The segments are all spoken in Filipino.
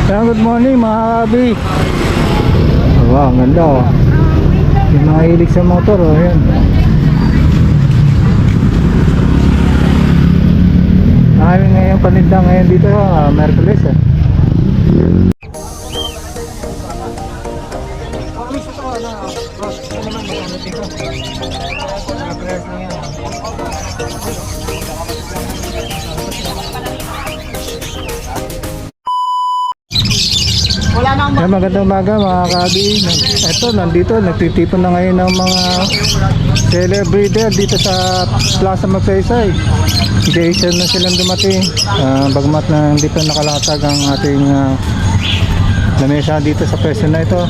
Good morning mga kabi. Wow, ang ganda oh. Yung mga hilig sa motor oh, yan. Kami ngayon paninda ngayon dito Merkulis eh. Yan, magandang umaga mga kabi. Ito, nandito, nagtitipon na ngayon ng mga seller breeder dito sa Plaza Magsaysay. Jason na silang dumating. Bagamat na hindi pa nakalatag ang ating lamesa dito sa pwesto na ito.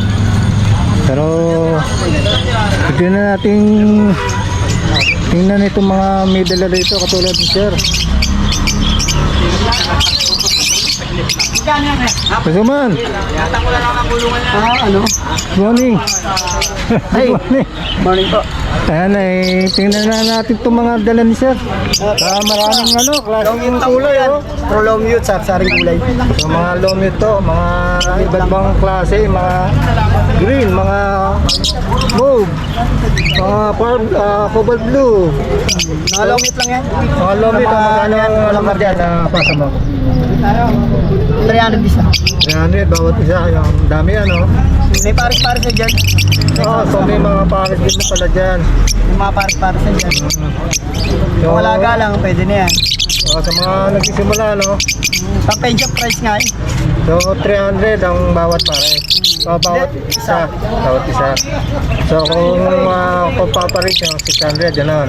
Pero hindi na natin tingnan itong mga may dala dito katulad ni Sir. Pasuman. Ano? Morning. Hey. Morning po. Ayan ay tingnan na natin itong mga dala ni Sir. Maraming klaseng kulay oh. Pro low mute, saring kulay. So, mga low mute to, mga iba't ibang klase, mga green, mga mauve, mga cobalt blue. Mga low mute lang yan. Mga low mute, magkano ang lamar dyan na pasa mo? 300 isa. 300 bawat isa, yung dami ano. May pares-pares na dyan. So may mga pares din na pala dyan. May mga pares-pares na dyan. Kung walaga lang, pwede na yan. Sa mga nagsisimula no. Pang-page of price nga eh. So 300 ang bawat pares. Bawat isa. Bawat isa. So kung paparit yung 600 gano'n.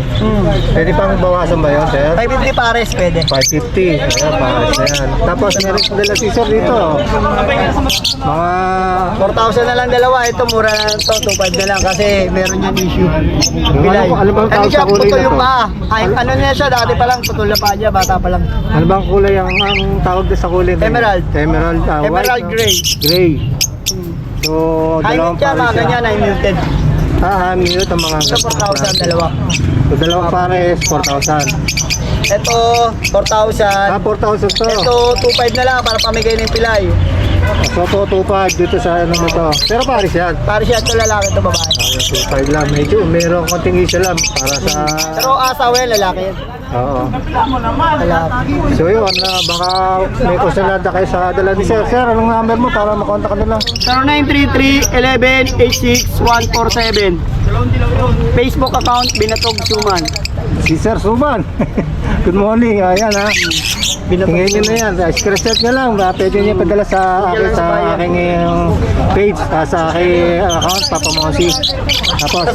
Pwede pang bawasan ba yun, Sir? 550 pares, pwede. 550. Ayan, pares na yan. Tapos meron dala scissor dito. Mga 4,000 na lang dalawa. Ito mura na to. 2,500 na lang kasi meron yan issue. Pilay. Ano bang tawag sa kulay putol na yung to? paa. Ay, ano niya siya, dati pa lang, putol na paa niya, bata pa lang. Ano bang kulay ang tawag doon sa kulay? Emerald. Emerald. Emerald White, gray. Gray. So, High dalawang mute siya, mga pares ganyan, high muted. mute ang mga Ito 4,000 dalawa. So, dalawang pares, 4,000. Ito 4,000. 4,000 to. Ito 2,500 na lang para pamigay ng pilay. So, 2,500 dito sa ano mo to. Pero pares yan. Para siya ito lalaki, ito babae. 2,500 lang. Medyo mayroong konting isa lang para sa... Pero asawa yan, lalaki yan. Oo. Lalaki. So yun, baka may kusalada kayo sa dala ni Sir. Sir, anong number mo para makontak ka nila? 0933-11-86147. Facebook account, Binatog Suman. Si Sir Suman. Good morning. Ayan ha. Tingnan nyo na yan. Screenshot nyo lang. Pwede nyo padala sa akin sa aking page, sa aking account, Papa Mosi. Tapos,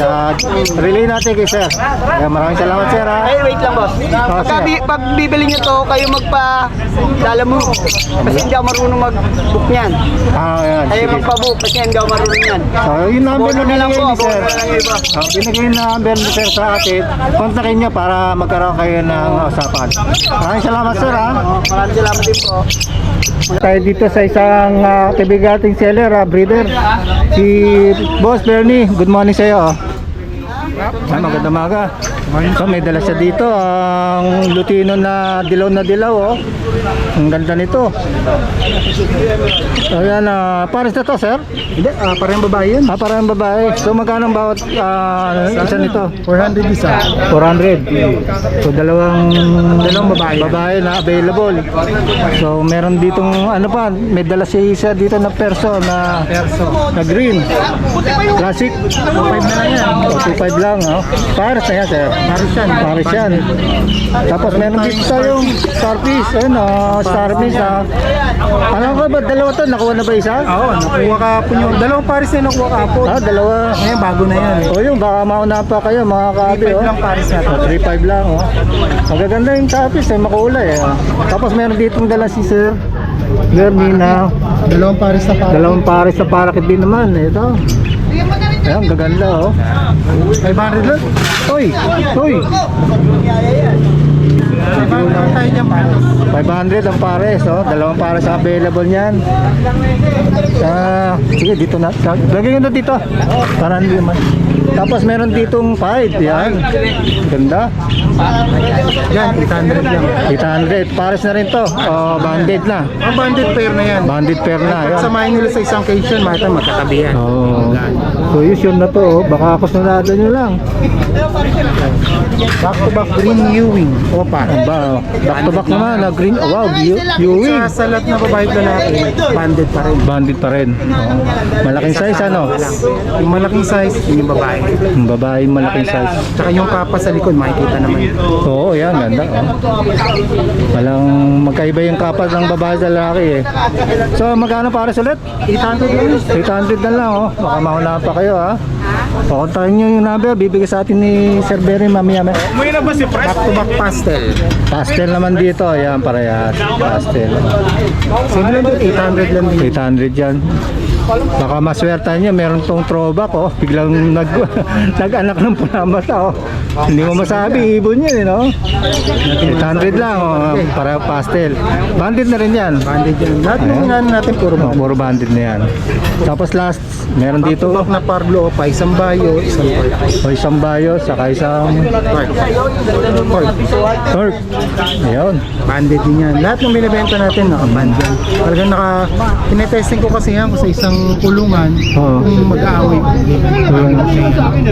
relay natin kay Sir. Kaya maraming salamat Sir ha. Ay, wait lang boss. Pag bibili nyo to, kayo magpa-dala mo. Kasi hindi ako marunong mag-book niyan. Ayan. Kayo Sige. magpa-book kasi hindi ako marunong yan. So, yung number Bono na lang po, ni Sir. bono na lang yung iba. Binigay yung number ni Sir sa atin. Kontakin nyo para magkaroon kayo ng usapan. Maraming salamat Sir ha. Maraming salamat din po. Tayo dito sa isang kaibigan ating seller, breeder, si Boss Bernie. Good morning sa iyo. Magandang umaga. So, may dala siya dito ang lutino na dilaw oh. Ang ganda nito. Ayan, pares na to Sir? Hindi, parang babae yun. Parang babae. So magkano ang bawat isa nito? 400 isa. 400. So dalawang babae na available. So meron ditong ano pa, may dala si isa dito na perso na green. Classic. 2.5 na lang yan. 2.5 lang oh. Pares na yan Sir. Pares yan. Tapos meron dito tayong starfish. Ayun starfish ha. Alam ko ba dalawa to? Nakuha na ba isa? Oo, nakuha ka po yung dalawang pares na nakuha ka po. Dalawa. Ngayon, bago na yan. O yun, baka mauna pa kayo mga kabi. 3.5 lang pares na to. 3.5 lang oh. Magaganda yung tapis makulay Tapos meron ditong dala si Sir Bernie na Dalawang pares na pares. dalawang pares sa parakit din naman. Ito. Ayan, gaganda 500 lang. Uy! 500 ang pares dalawang pares available niyan. Sige, dito na. Lagyan nyo na dito. Para hindi naman. Tapos meron ditong fight, yan. Ganda. Yan, 800 lang. 800. Pares na rin to. O, banded na. Ang banded pair na yan. Banded pair na. Yan. Samahin nila sa isang case yun, magkatabi yan. Oh. So yun na to. Baka kusunado nyo lang. Back to back green Ewing. Opa. Ba, back to back naman na green. Oh, wow, viewing. Sa salat na babae at lalaki, banded pa rin. Banded pa rin. Oh. Malaking size ano? Yung malaking size, yun yung babae. Yung babae malaking size. Tsaka yung kapa sa likod, makikita naman. Oo, yan, ganda. Oh. Walang magkaiba yung kapas ng babae sa lalaki eh. So, magkano para ulit? 800 lang. 800 na lang oh. Baka maunahan pa kayo ha. Pakuntahin nyo yung number, bibigay sa atin ni Sir Berry mamaya. Back to back pastel. Pastel naman dito, ayan parehas. Pastel. Same lang din, 800 lang din. 800 yan. Baka maswertahan nyo, meron tong throwback oh. Biglang nag-anak ng punamata oh. Hindi mo masabi, ibon yun eh no? 800 lang oh, para pastel. Banded na rin yan. Banded yan. Lahat ng nga natin puro Oh, banded. puro banded na yan. Tapos last, meron Back to dito back na Parblo Opa, isang bayo, isang pork. o isang bayo, saka isang Turk. Ayun. Banded din yan. Lahat ng binibenta natin naka-banded. Talagang tinetesting ko kasi yan sa isang kulungan Oo. kung mag-aaway.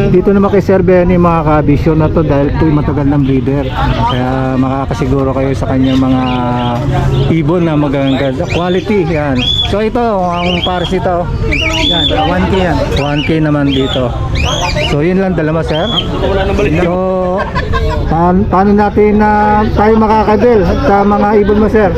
Dito naman kay Sir Benny mga kabisyon na to dahil ito'y matagal ng breeder. Kaya makakasiguro kayo sa kanyang mga ibon na magaganda. Quality yan. So ito, ang pares nito, Yan, 1K yan. 1K naman dito. So yun lang dalawa sir. So paano natin na tayo makakabil sa mga ibon mo sir?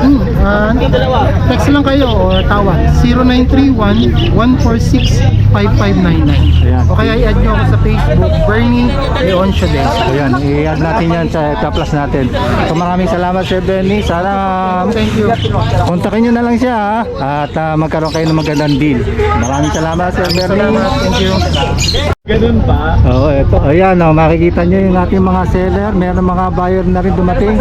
Text lang kayo o tawag 0931-146-5599. Ayan. O kaya i-add nyo ako sa Facebook, Bernie Leon Chades. So yan, i-add natin yan sa taplas natin. So maraming salamat Sir Benny. Sana Thank you. kontakin nyo na lang siya ha? At magkaroon kayo ng magandang deal. Maraming salamat Sir Benny. Salamat. Thank you. Oo, eto. Ayan, oh, makikita nyo yung ating mga seller. Meron mga buyer na rin dumating.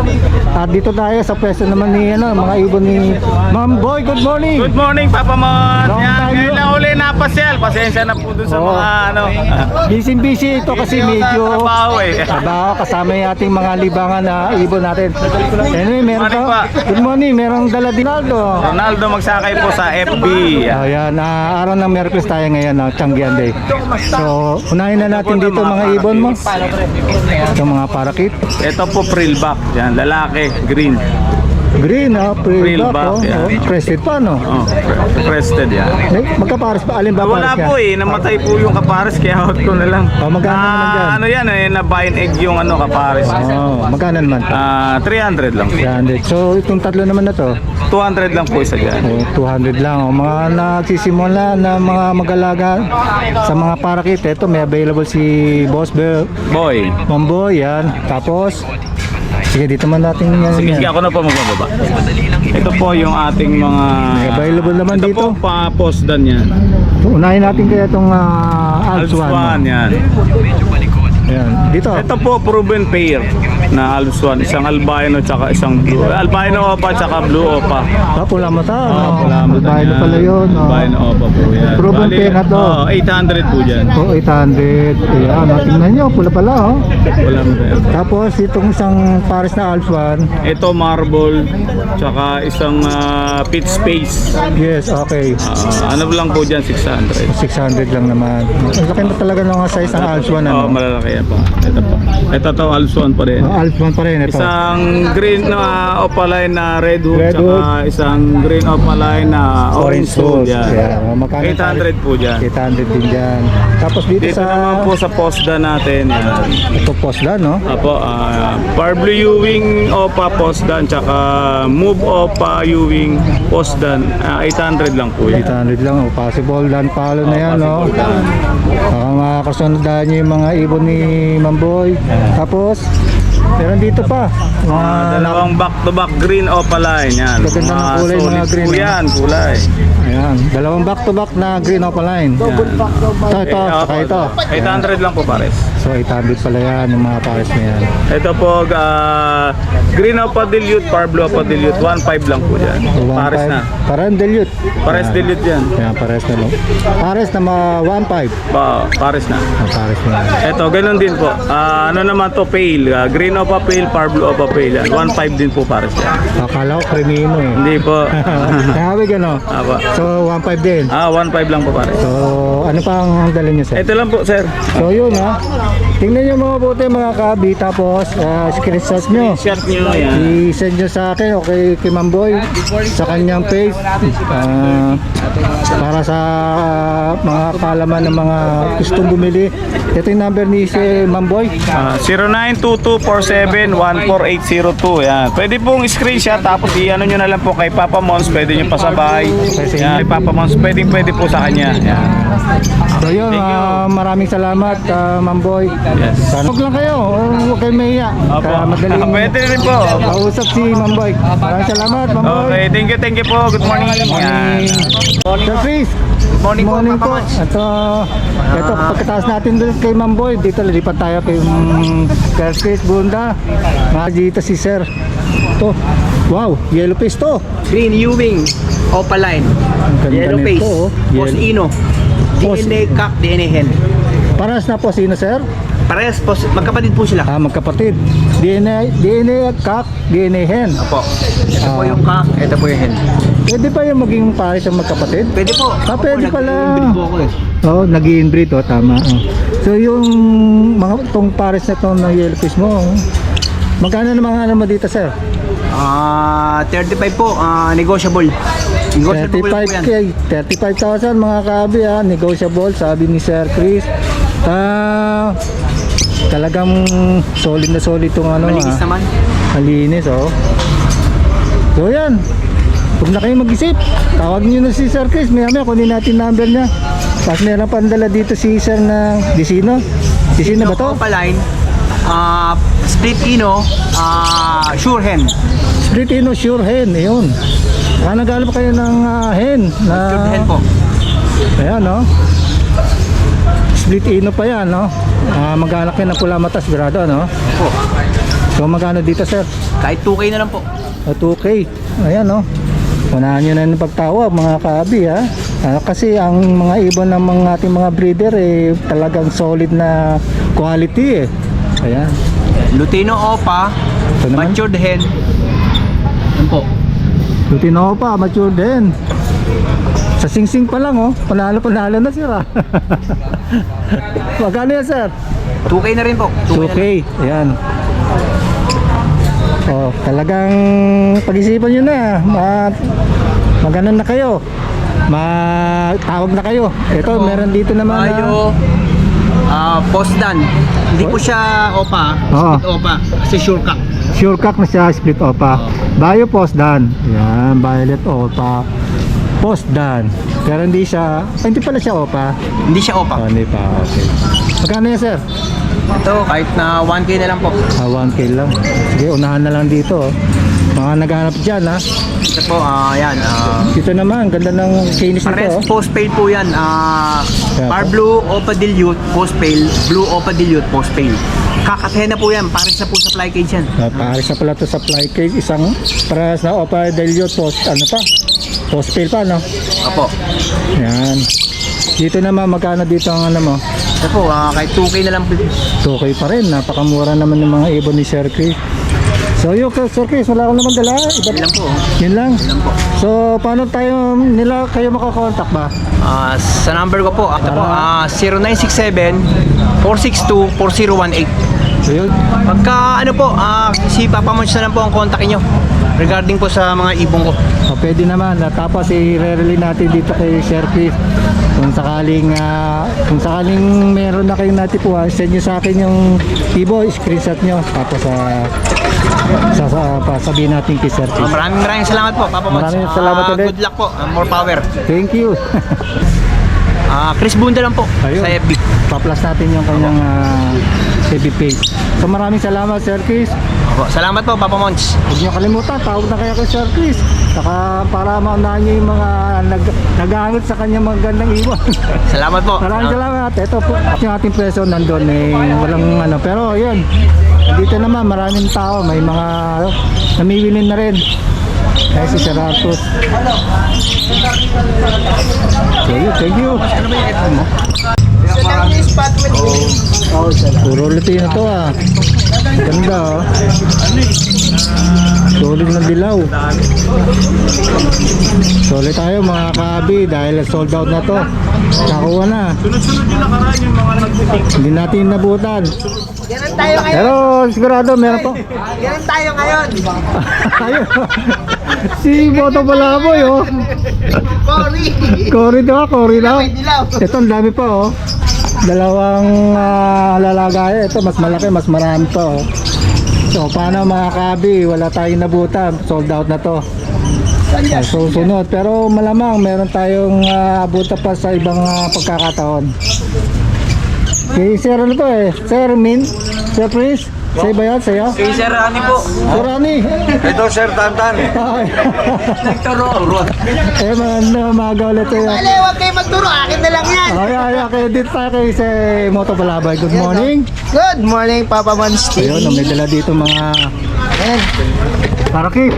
At dito tayo sa pwesto naman ni mga ibon ni Ma'am Boy. Good morning! Good morning, Papa Mon. Long Yan, time ngayon no- lang uli napasyal. Pasensya na po dun sa Oo. mga ano. Busy ito kasi medyo Trabaho eh. trabaho kasama yung ating mga libangan na ibon natin. Anyway, meron Morning pa. pa. Good morning, merong dala Dinaldo. Ronaldo magsakay po sa FB. Ayan, araw ng Merkulis tayo ngayon, Changian Day. So, unahin na natin dito mga ibon mo. Ito mga parakit. Ito po frillback. Yan, lalaki, green. Green, Frill prill back, back, yan. crested pa, no? Oh, crested yan. Magkapares pa, alin ba Wala pares po eh, namatay po yung kapares kaya out ko na lang. Oh, magkano naman dyan? Ano yan eh, na buy and egg yung ano kapares. Oh, magkano naman to? 300 lang. 300. So, itong tatlo naman na to, 200 lang po isa dyan. oh, 200 lang. Oh, mga nagsisimula na mga mag-alaga sa mga parakit, ito may available si Boss Boy. Mamboy, yan. Tapos, sige, dito man natin yan. Sige, ako na po magbababa. Ito po yung ating mga... Available naman ito dito. po pa-postdan yan. Unahin natin kaya itong Alps Alps 1 yan. Ayan. Dito. Ito po proven pair na Alps 1. Isang albino tsaka isang blue. Albino opa tsaka blue opa. Pula mata. Pula mata Albino yan. pala yun. Albino opa po yan. Proven Bali, pair na to. 800 po dyan. Oh, 800. Ayan, tingnan nyo. Pula pala, oh. Wala mo tayo. Tapos, itong isang pares na Alps 1. Ito marble tsaka isang pit space. Yes, okay. Ano lang po dyan? 600. 600 lang naman. Ang laki na talaga ng size ng Alps 1, Oh, ano? malalaki yan po. Ito po. Ito to Alps 1 pa rin. Oh, Alps 1 pa rin ito. Isang green na opaline na red hood, Red tsaka isang green opaline na orange hood. Yan. Yeah. Magkano 800 po dyan. 800 din dyan. Tapos dito, Dito sa naman po sa postda natin. Yan. ito postla, no? Apo, Parblo Ewing Opa postdan, tsaka Move Opa Ewing postdan. 800 lang po yan. 800 lang. Oh, possible dan palo na yan, no? possible dan. Baka makasundan nyo yung mga ibon ni Mamboy. Tapos, meron dito pa. Dalawang back-to-back green opaline. Yan. Gaganda ng kulay, mga solid green, po no? yan, kulay. Ayan. Dalawang back-to-back na green opaline. Ito, saka ito. 800 lang po pares. So 800 pala yan, yung mga pares na yan. Ito po, green Opa Dilute, Par Blue Opa Dilute, 1.5 lang po yan. So, Pares 1.5. na. Parang dilute. Pares dilute yan. Yan, pares na lang. Pares na 1.5. Pares na. Pares na yan. Ito, ganun din po. Ano naman to, pale. Green Opa Pale, Par Blue Opa Pale yan. 1.5 din po pares yan. Akala ko krimino eh. Hindi po. Kahawig ano? Apa. So 1.5 din. 1.5 lang po pares. So ano pa ang dala niyo, sir? Ito lang po, sir. So yun ha. Tingnan niyo mga buti mga kabi. Tapos screenshot nyo. Shirt nyo yan. I-send nyo sa akin o kay Mamboy sa kanyang page para sa mga kalaman ng mga gustong bumili. Ito yung number ni si Mamboy. 0922471482. Yan. Pwede pong screenshot tapos i-ano nyo na lang po kay Papa Mons. Pwede nyo pasabay. Yan, kay Papa Mons. Pwede po sa kanya. Yan. So yun, maraming salamat Mamboy. Yes. Huwag lang kayo, huwag kayo mahiya. Opo. Madaling Pwede rin po. kausap si Mamboy. Maraming salamat Mamboy. Okay, thank you po. Good morning. Yan. Sir Chris, Morning po, Papa po. Mons. Ito, pagkataas natin doon kay Mamboy, dito lipat tayo kay Sir Chris Bunda. Dito si Sir. Ito, wow, yellow face to. Green Ewing, Opaline, Ang ganda Yellow nito, Face, oh. Post Ino, Post- DNA Cock, DNA Hen. Paras na po sino, Sir? Parehas po, magkapatid po sila. Magkapatid. DNA at cock, DNA hen. Opo. Ito po Ah. yung cock, ito po yung hen. Pwede pa yung maging pares ang magkapatid? Pwede po. Pwede Opo, pala. nag-inbreed po ako eh. Oo, nag-inbreed, tama. Oh. So yung mga tong pares na to ng yellowfish mo, magkano naman ano mo dito, sir? 35 po, negotiable. Negotiable po yan. 35K, 35,000 mga kabi negotiable, sabi ni Sir Chris. Talagang solid na solid itong ano. Malinis naman. Malinis, oh. So yan, huwag na kayo mag-isip, tawag nyo na si Sir Chris, maya kunin natin number niya. Tapos meron pa dala dito si Sir na Disino. Disino ba to? Opaline, Split Ino, Sure Hen. Spritino Sure Hen, yun. Naghanap kayo ng hen na Sure Hen po. ayan, no? Split Ino pa yan, no? Maghanap kayo ng pula mata, sigurado, no? Po. So magkano dito, sir? Kahit 2K na lang po. 2K. Ayan, no? Unahan nyo na ng pagtawag, mga kaabi, ha? Kasi ang mga ibon ng mga ating mga breeder, talagang solid na quality, Ayan. Lutino Opa, Ito naman. Matured Hen. Yan po. Lutino pa, mature din. Sa singsing pa lang, panalo na sir, Magkano yan, sir? 2K na rin po. 2K. Ayan. Talagang pag-isipan nyo na. Maganon na kayo. Matawag na kayo. Ito, meron dito naman Bayo, Post Dan. Hindi po siya Opa, Oo. Split Opa. Kasi Sure Cock. Sure cock na siya, split opa. Bayo post dan. Ayan, violet opa. Post dan. Pero hindi siya, hindi pala siya opa. Hindi siya Opa. Hindi pa, okay. Magkano yan, sir? Ito, kahit na 1K na lang po. 1K lang. Sige, unahan na lang dito. Mga naghanap dyan, ha. Ito po, yan. Dito naman, ganda ng kinis Pares nito. post pale po yan. Par Blue Opa Dilute, post pale. Blue Opa Dilute, post pale. Kakathe na po yan. Pares na po sa fly cage yan. Pares na pala to sa fly cage. Isang pares na opa delute post, ano pa? Post pale pa, no? Opo. Yan. Dito naman, magkano dito ang ano mo? Ito po, kahit 2K na lang po. 2K pa rin. Napakamura naman ng mga ibon ni Sir Chris. So yun, Sir Chris, wala akong naman dala. Yun lang po. Yun lang. Yun lang po. So, paano kayo makakontak ba? Sa number ko po, ito po, 0967-462-4018. So yun. Pagka ano po, si Papa Mons na lang po ang kontakin nyo regarding po sa mga ibong ko. Pwede naman. Tapos i-relay natin dito kay Sir Chris. Kung sakaling meron na kayong natipuan, send nyo sa akin yung ibo, screenshot nyo. Tapos sabihin natin kay Sir Chris. Maraming salamat po, Papa Mons. Maraming salamat ulit. Good luck po, more power. Thank you. Chris Bunda lang po Ayun. sa FB. Pa-plus natin yung kanyang FB page. So maraming salamat, Sir Chris. Salamat po, Papa Mons. Huwag niyo kalimutan, tawag na kaya kay Sir Chris. Saka para maunahan niyo yung mga nagahangit sa kanya magandang iwan. Salamat po. Maraming salamat. Ito po, yung ating presyo nandun eh, walang ano. Pero yun, dito naman maraming tao. May mga namimili na rin. Kaya si Sir Artus. Thank you. Ano ba yung iPhone mo? Puro Lutino to ah. Ganda oh. Solid na dilaw. Solid tayo mga kaabi dahil sold out na to. Nakuha na. Sunod-sunod yung nakaraan yung mga nagtitik. Hindi natin nabutan. Ganun tayo ngayon. Pero sigurado meron po. Ganun tayo ngayon. Ayun. Si Boto Palaboy oh. Cory. Cory daw. May dilaw. Ito ang dami pa oh. Dalawang lalagay. Ito mas malaki, mas marami pa oh. So paano mga kabi, wala tayong nabutan, sold out na to. So sunod, pero malamang meron tayong abutan pa sa ibang pagkakataon. Si Sir ano to eh, Sir Min, Sir Prince, sa'yo ba yan? Sa'yo? Kay Sir Rani po. Sir Rani. Ito, Sir Tantan. Okay. Nagturo. Eh maaga ulit sa'yo. Dali, huwag kayo magturo. Akin na lang yan. Okay, dito tayo kay si Moto Balabay. Good morning. Good morning, Papa Mons Ayun, may dala dito mga Ayan. parakip.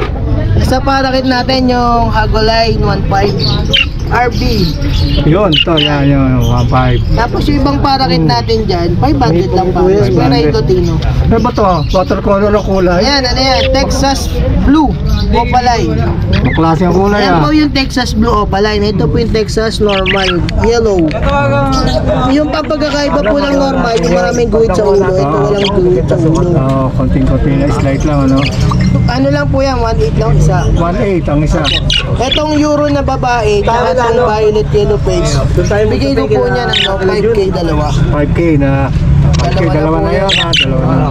Sa parakit natin yung Hagoline 1.5 RB. Yun, to yan yung 1.5. Tapos yung ibang parakit natin dyan, 500 lang pa. Pero yung Lutino. Ano ba to? Watercolor ang kulay? Ayan, ano yan? Texas Blue Opaline. Maklase ang kulay Ayan ah. po yung Texas Blue Opaline. Ito po yung Texas Normal Yellow. Yung papagkakaiba po ng normal, yung maraming guhit sa ulo. Ito walang guhit sa ulo. Oo, konting-konting na slight lang ano. Ano lang po yan, 1.8 lang isa. 1.8 ang isa. Etong euro na babae, tsaka itong violet yellow face, bigay ko po niya ng 5K dalawa. 5K na. 5K, dalawa na yun ha. Dalawa na.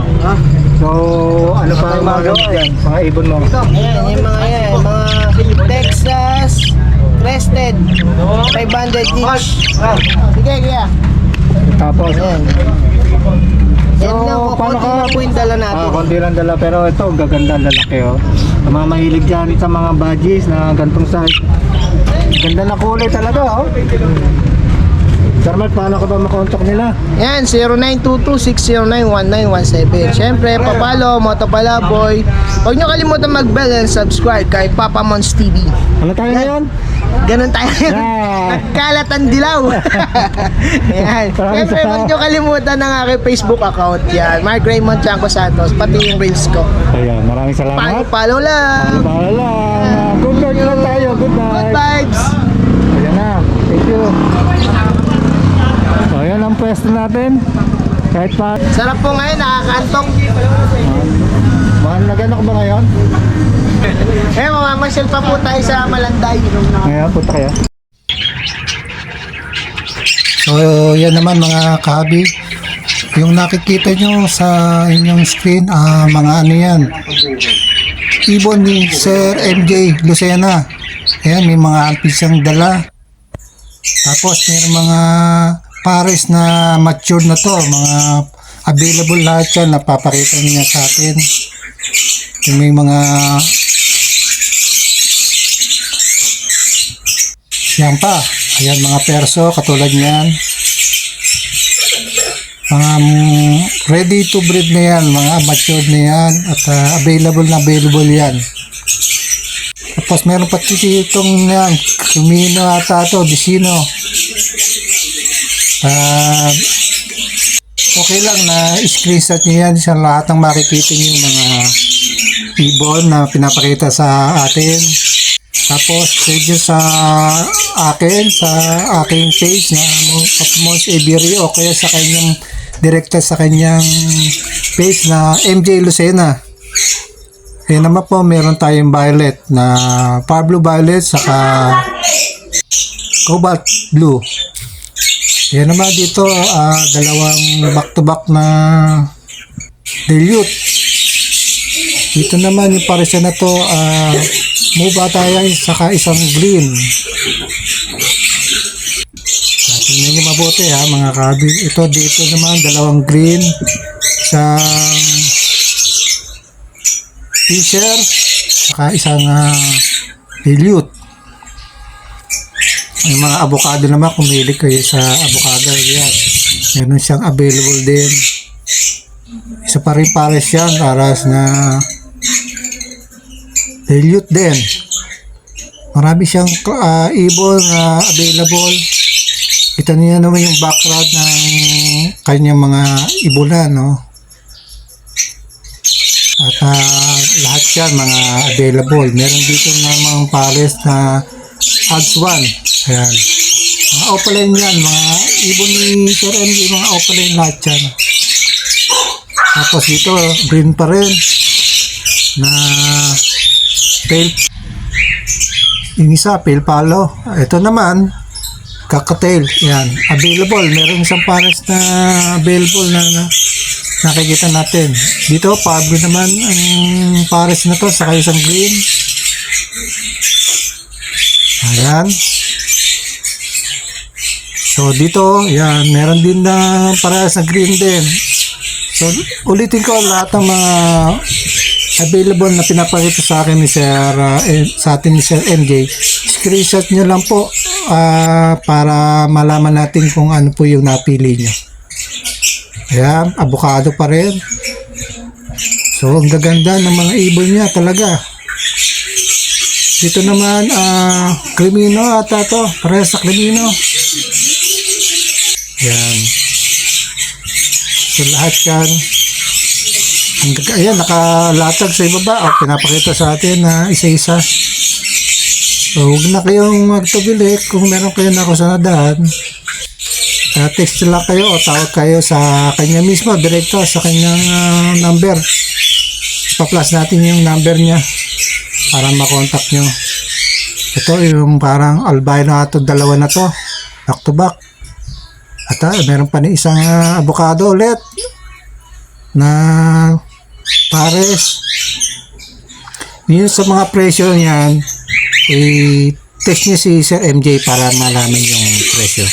So, ano pa ang mga gamit yan? Mga ibon mo. Ayan, yung mga yan, mga Texas Crested, 500 each. Sige, kaya. Tapos, Ayan. Yan lang po, paano konti na po yung dala natin. konti lang dala pero ito gaganda lalaki oh. Sa mga mahilig dyan sa mga badges na gantong size. Ganda na kulay talaga oh. Sir Mark, paano ka ba makontak nila? Yan, 0922-609-1917. Siyempre, papalo, Moto Palaboy. Huwag nyo kalimutan mag-bell and subscribe kay Papa Mons TV. Ano tayo ngayon? Ganun tayo. Yeah. Nagkalat ang dilaw. Yan. Siyempre, huwag nyo kalimutan ng aking Facebook account. Yan, Mark Raymond Chanco Santos, pati yung reels ko. Ayan, maraming salamat. Follow lang. Para lang. Good night lang tayo. Good Good night. vibes. Ayan na. Thank you. So, ayan ang pwesto natin. Kahit pa, Sarap po ngayon, nakakantong. mahal na gano'n ba ngayon? Eh, mamamasyal pa po tayo sa Malanday. Ngayon, punta kayo. So, yan naman mga kabi. Yung nakikita nyo sa inyong screen, mga ano yan. Ibon ni Sir MJ Lucena. Ayan, may mga alpis siyang dala. Tapos, may mga pares na matured na to. Mga available lahat yan. Napapakita niya sa atin. Yung may mga yan pa. Ayan, mga perso katulad niyan. Mga ready to breed na yan. Mga matured na yan. At available yan. Tapos meron pa itong yan. Kumino ata ito. Bisino. Okay lang na screenshot nyo yan sa lahat ng makikita nyo yung mga ibon na pinapakita sa atin. Tapos pwede sa akin, sa aking page na Mons Ebiri o kaya sa kanyang direkta sa kanyang page na MJ Lucena. Kaya naman po meron tayong violet na Pablo Violet saka Cobalt Blue. Yan naman dito, dalawang back-to-back na dilute. Dito naman yung pares na to, move tayo saka isang green. Tingnan nyo mabuti ha mga kabi. Ito dito naman, dalawang green, isang Fisher, saka isang dilute. Yung mga avocado naman, kung mahilig kayo sa avocado, yan. Meron siyang available din. Isa pa rin pares yan, paras na dilute din. Marami siyang ibon na available. Kita niyo naman yung background ng kanyang mga ibunan, no? At lahat yan mga available. Meron dito namang pares na odds 1. Ayan. Mga opaline yan, mga ibon ni Sir MJ, mga opaline lahat yan. Tapos dito, green pa rin na pale. Yung isa, pale palo. Ito naman, cocktail. Yan, available. Meron isang pares na available na nakikita natin. Dito, Pablo naman ang pares na to, saka isang green. Ayan. So, dito, yan, meron din na pares na green din. So, ulitin ko lahat ng mga available na pinapakita sa akin ni Sir, sa atin ni Sir MJ. Screenshot nyo lang po para malaman natin kung ano po yung napili nyo. Ayan, avocado pa rin. So, ang gaganda ng mga ibon niya talaga. Dito naman, Crimino ata to. Parehas sa Crimino. Ayan. So, lahat yan. Ayan, nakalatag sa ibaba. Pinapakita sa atin na isa-isa. So, huwag na kayong magtubilik kung meron kayo na kusanadahan. Text lang kayo o tawag kayo sa kanya mismo, direkto sa kanyang number. Pa-plus natin yung number niya para makontak nyo. Ito yung parang albino ato, dalawa na to, back to back. At meron pa ni isang avocado ulit na pares. Yun sa mga presyo niyan, i-text niyo si Sir MJ para malaman yung presyo.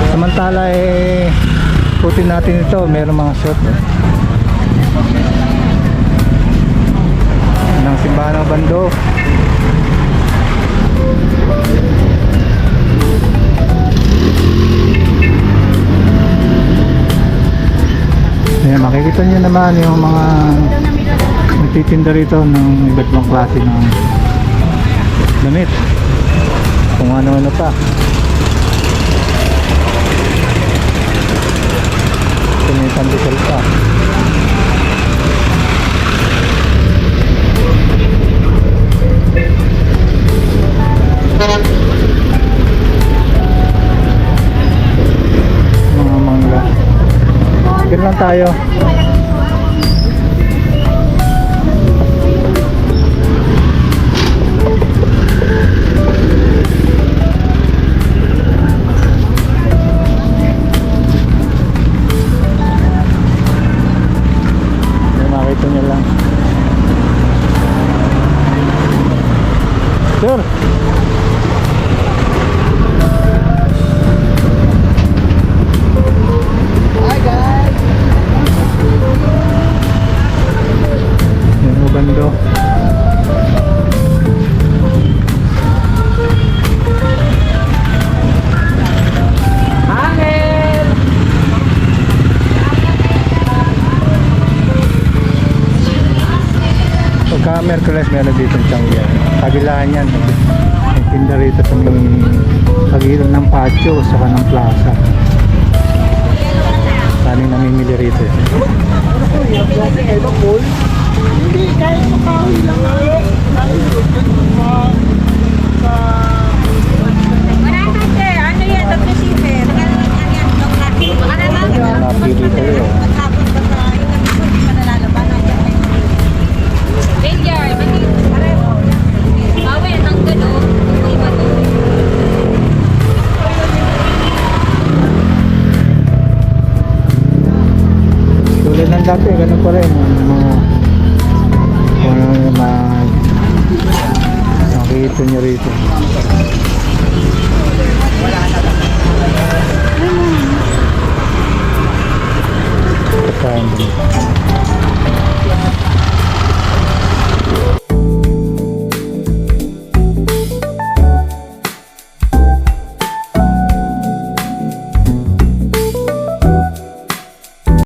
Samantala putin natin ito, meron mga shot ng simbahan ng Bando. Ayan, makikita nyo naman yung mga nagtitinda rito ng iba't ibang klase ng damit, kung ano-ano pa. May pandesal pa. Mga mangga. Ganun lang tayo. Makita nyo lang. Sure. Hi guys! Yan yung Bando. Pagka Merkules meron dito ng Changi. Kabilaan yan. May tinda rito sa may pagilan ng patio saka ng plaza. Saan yung namimili rito? Hindi, kahit makahoy lang ako. Ano yan? Dr. Sifer? Napili kayo. Tulad ng dati, ganun pa rin. Mga nakikita nyo rito.